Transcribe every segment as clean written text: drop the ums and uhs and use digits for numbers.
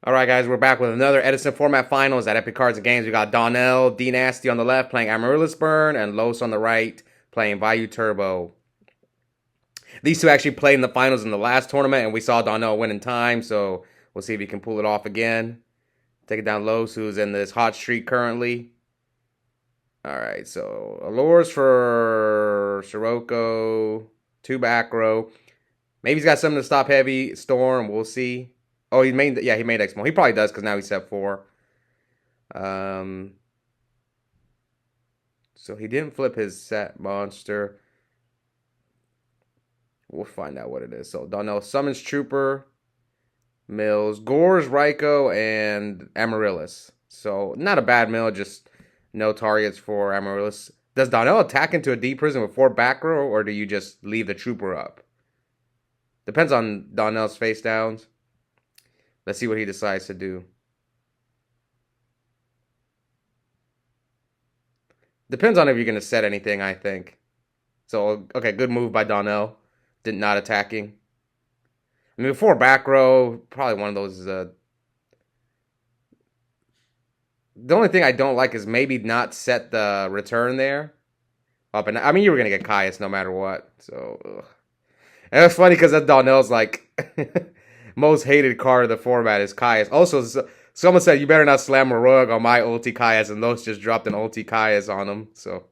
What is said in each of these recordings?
All right, guys, we're back with another Edison format finals at Epic Cards and Games. We got Donnell, D Nasty on the left playing Amaryllis Burn, and Los on the right playing Vayu Turbo. These two actually played in the finals in the last tournament, and we saw Donnell win in time, so we'll see if he can pull it off again. Take it down Los, who's in this hot streak currently. All right, so Allures for Sirocco, 2 back row. Maybe he's got something to stop Heavy Storm. We'll see. Oh, he made X-Mo. He probably does because now he's set 4. So he didn't flip his set monster. We'll find out what it is. So Donnell summons Trooper, Mills, Gores, Ryko, and Amaryllis. So not a bad mill, just no targets for Amaryllis. Does Donnell attack into a D prison with 4 back row, or do you just leave the Trooper up? Depends on Donnell's face downs. Let's see what he decides to do. Depends on if you're going to set anything, I think. So, okay, good move by Donnell. Not attacking. I mean, before back row, probably one of those. The only thing I don't like is maybe not set the return there. Up and I mean, you were going to get Caius no matter what. So, ugh. And it's funny because that Donnell's like most hated card of the format is Caius. Also, someone said you better not slam a rug on my ulti Caius, and those just dropped an ulti Caius on him. So.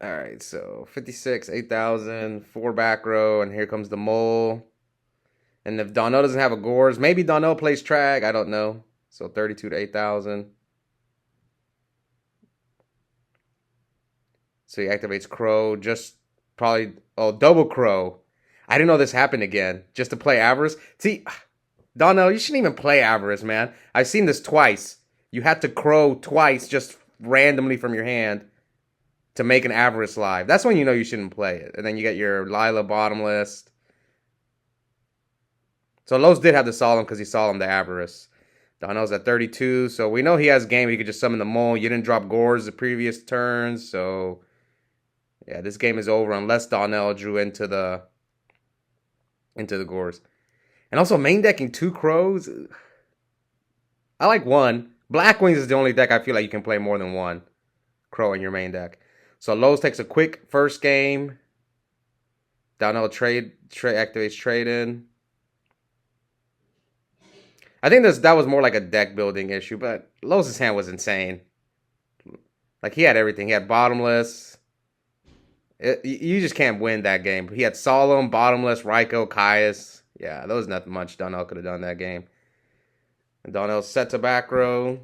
All right, so 56, 8,000, 4 back row, and here comes the mole. And if Donnell doesn't have a Gores, maybe Donnell plays Trag, I don't know. So 32 to 8,000. So he activates Crow, just probably, double Crow. I didn't know this happened again, just to play Avarice. See, Donnell, you shouldn't even play Avarice, man. I've seen this twice. You had to Crow twice just randomly from your hand to make an Avarice live. That's when you know you shouldn't play it. And then you get your Lila bottomless. So Los did have the Solemn because he Solemn the Avarice. Donnell's at 32, so we know he has game. He could just summon the mole. You didn't drop Gores the previous turns, so yeah, this game is over unless Donnell drew into the Gores. And also main decking 2 Crows. I like 1. Black Wings is the only deck I feel like you can play more than 1 Crow in your main deck. So Los takes a quick first game. Donnell activates trade in. I think that was more like a deck building issue, but Los' hand was insane. Like he had everything. He had bottomless. You just can't win that game. He had Solemn, bottomless, Ryko, Caius. Yeah, there was nothing much Donnell could have done that game. And Donnell sets a back row.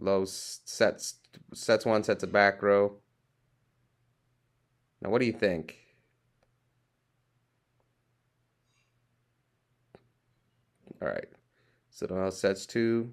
Los sets 1, sets a back row. Now, what do you think? All right. So Donnell sets 2.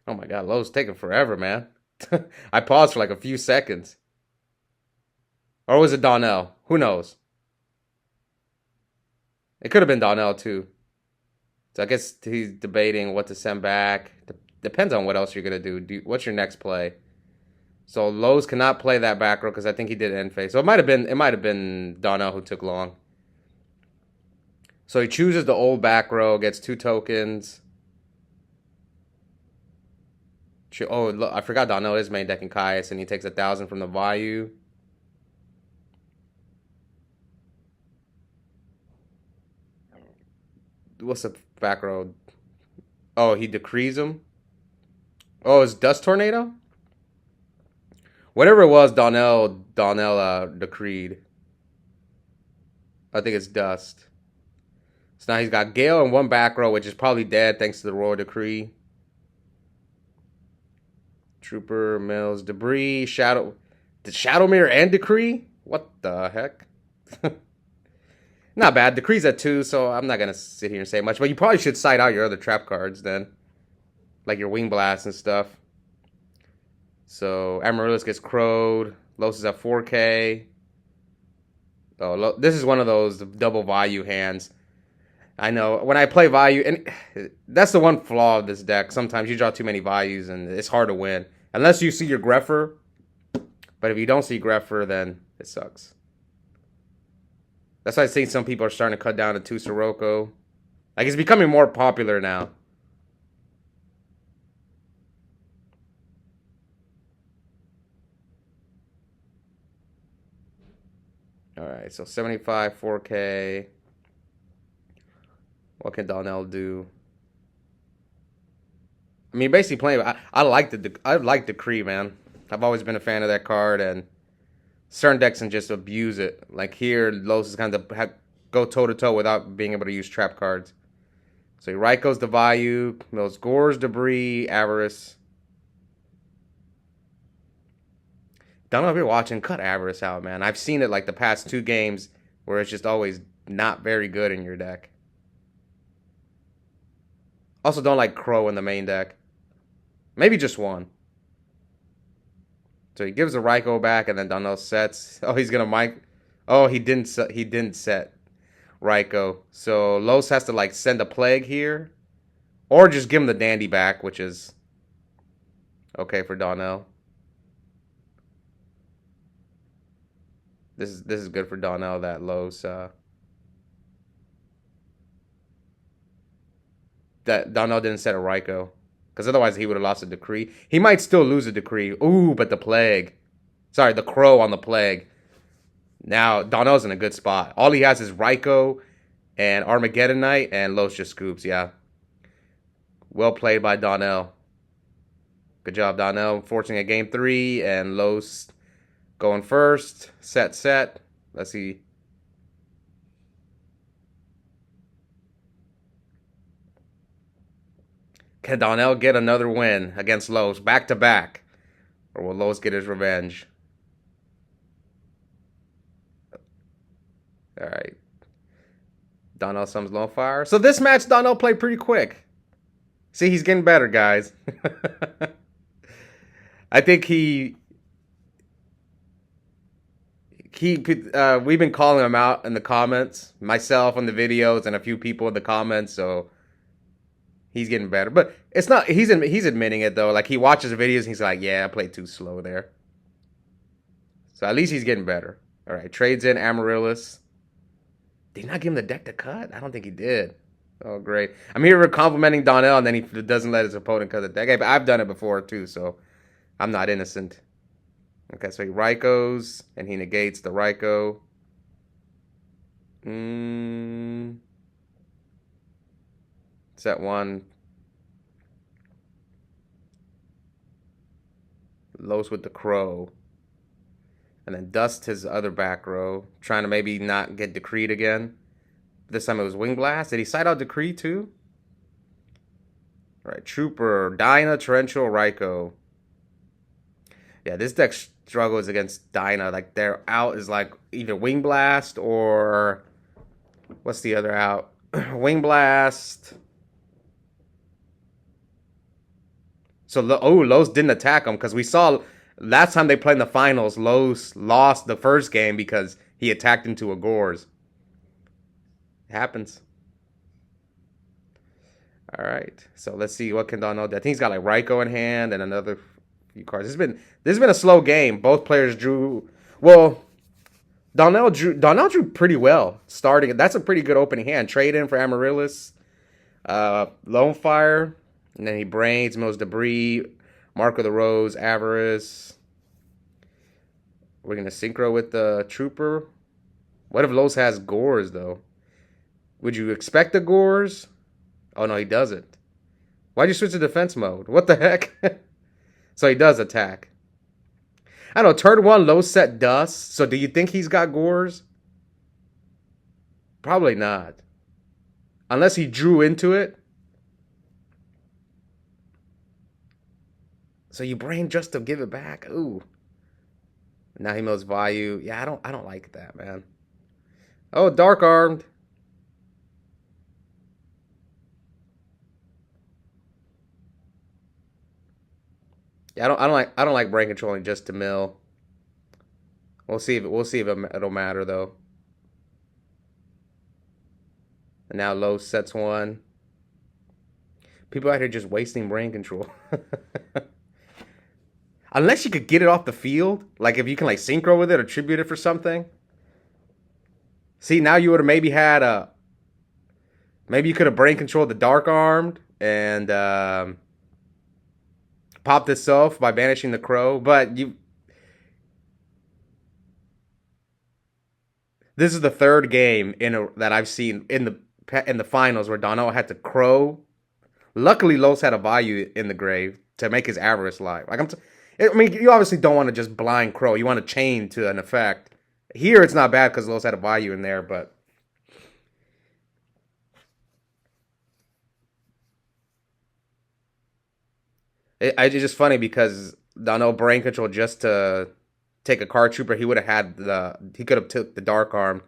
Oh my God, Lowe's taking forever, man. I paused for like a few seconds. Or was it Donnell? Who knows? It could have been Donnell too. So I guess he's debating what to send back. Depends on what else you're going to do. What's your next play? So Lowe's cannot play that back row because I think he did end phase. So it might have been Donnell who took long. So he chooses the old back row, gets 2 tokens. Oh, look, I forgot Donnell is main decking Caius, and he takes 1,000 from the Vayu. What's the back row? Oh, he decrees him. Oh, it's Dust Tornado? Whatever it was, Donnell decreed. I think it's Dust. So now he's got Gale and 1 back row, which is probably dead thanks to the Royal Decree. Trooper, Mills, Debris, Shadow. Did Shadow Mirror and Decree? What the heck? Not bad. Decree's at 2, so I'm not going to sit here and say much. But you probably should side out your other trap cards then. Like your Wing Blast and stuff. So Amaryllis gets crowed. Los is at 4K. Oh, this is one of those double Vayu hands. I know when I play Vayu, and that's the one flaw of this deck. Sometimes you draw too many Vayus, and it's hard to win unless you see your Greffer. But if you don't see Greffer, then it sucks. That's why I think some people are starting to cut down to 2 Sirocco. Like, it's becoming more popular now. Alright, so 75, 4K. What can Donnell do? I mean, basically playing. I like Decree, man. I've always been a fan of that card, and certain decks can just abuse it. Like here, Los is kind of go toe to toe without being able to use trap cards. So he Raikou the Vayu, those Gores, Debris, Avarice. Don't know if you're watching, cut Avarice out, man. I've seen it like the past 2 games where it's just always not very good in your deck. Also, don't like Crow in the main deck. Maybe just one. So he gives the Raikou back, and then Donnell sets. Oh, he's gonna mic. Oh, he didn't set Raikou. So Los has to like send a Plague here, or just give him the Dandy back, which is okay for Donnell. This is good for Donnell that Los that Donnell didn't set a Raikou. Because otherwise he would have lost a Decree. He might still lose a Decree. Ooh, but the Plague. Sorry, the Crow on the Plague. Now, Donnell's in a good spot. All he has is Raikou and Armageddon Knight, and Los just scoops, yeah. Well played by Donnell. Good job, Donnell. Forcing a game 3, and Los going first. Set. Let's see. Can Donnell get another win against Los back to back? Or will Los get his revenge? Alright. Donnell summons Lone Fire. So this match, Donnell played pretty quick. See, he's getting better, guys. I think we've been calling him out in the comments. Myself on the videos and a few people in the comments, so he's getting better. But it's not, he's admitting it though. Like he watches the videos and he's like, yeah, I played too slow there. So at least he's getting better. All right, trades in Amaryllis. Did he not give him the deck to cut? I don't think he did. Oh, great. I'm here complimenting Donnell, and then he doesn't let his opponent cut the deck. Hey, but I've done it before too, so I'm not innocent. Okay, so he Raikous, and he negates the Raikou. Set 1. Los with the Crow. And then dust his other back row, trying to maybe not get Decreed again. This time it was Wing Blast. Did he side out Decree too? All right, Trooper, Dyna, Torrential, Raikou. Yeah, this deck struggles against Dyna. Like their out is like either Wing Blast or what's the other out? Wing Blast. So Los didn't attack him because we saw last time they played in the finals, Los lost the first game because he attacked into a Gores. It happens. All right, so let's see what can Donnell do. I think he's got like Raikou in hand and another few cards. This has been a slow game. Both players drew well. Donnell drew pretty well starting. That's a pretty good opening hand. Trade in for Amaryllis, Lone Fire, and then he brains, mills Debris, Mark of the Rose, Avarice. We're gonna synchro with the Trooper. What if Los has Gores though? Would you expect the Gores? Oh no, he doesn't. Why'd you switch to defense mode? What the heck? So he does attack. I don't know, turn 1, Los set Dust. So do you think he's got Gores? Probably not. Unless he drew into it. So you brain just to give it back? Ooh. Now he mills Vayu. Yeah, I don't like that, man. Oh, Dark Armed. Yeah, I don't like brain controlling just to mill. We'll see if it'll matter though. And now low sets one. People out here just wasting brain control. Unless you could get it off the field, like if you can like synchro with it or tribute it for something. See, now you would have maybe had a maybe you could have brain controlled the dark armed and popped itself by banishing the crow. But you, this is the third game that I've seen in the finals where Donnell had to crow. Luckily, Los had a Vayu in the grave to make his Avarice live. I mean, you obviously don't want to just blind crow. You want to chain to an effect. Here, it's not bad because Los had a Vayu in there, but it's just funny because Donnell brain control just to take a card trooper. He could have took the dark arm,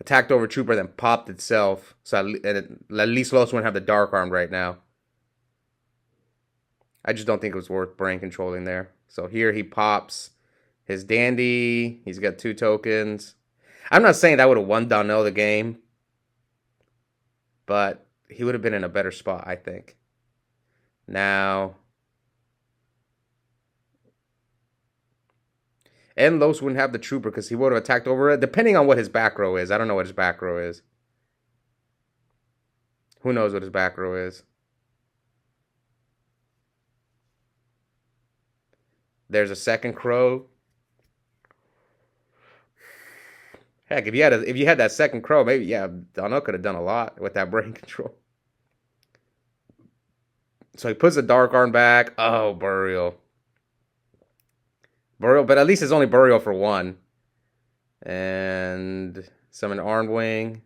attacked over trooper, then popped itself. So at least Los wouldn't have the dark arm right now. I just don't think it was worth brain controlling there. So here he pops his dandy. He's got 2 tokens. I'm not saying that would have won Donnell the game, but he would have been in a better spot, I think. Now, and Los wouldn't have the trooper because he would have attacked over it, depending on what his back row is. I don't know what his back row is. Who knows what his back row is? There's a second crow. Heck, if you had that second crow, maybe Donnell could have done a lot with that brain control. So he puts the dark arm back. Oh, burial. Burial, but at least it's only burial for 1. And summon Armed Wing.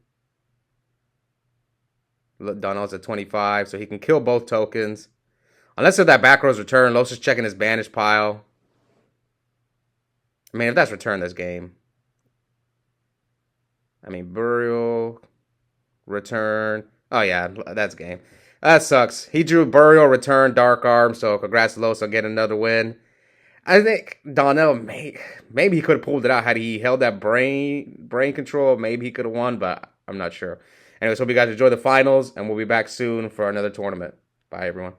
Donnell's at 25, so he can kill both tokens. Unless if that back row's return, Los is checking his banish pile. I mean, if that's return this game. I mean, burial, return. Oh, yeah, that's game. That sucks. He drew burial, return, dark arm, so congrats to Los on getting another win. I think Donnell, maybe he could have pulled it out had he held that brain control. Maybe he could have won, but I'm not sure. Anyways, hope you guys enjoy the finals, and we'll be back soon for another tournament. Bye, everyone.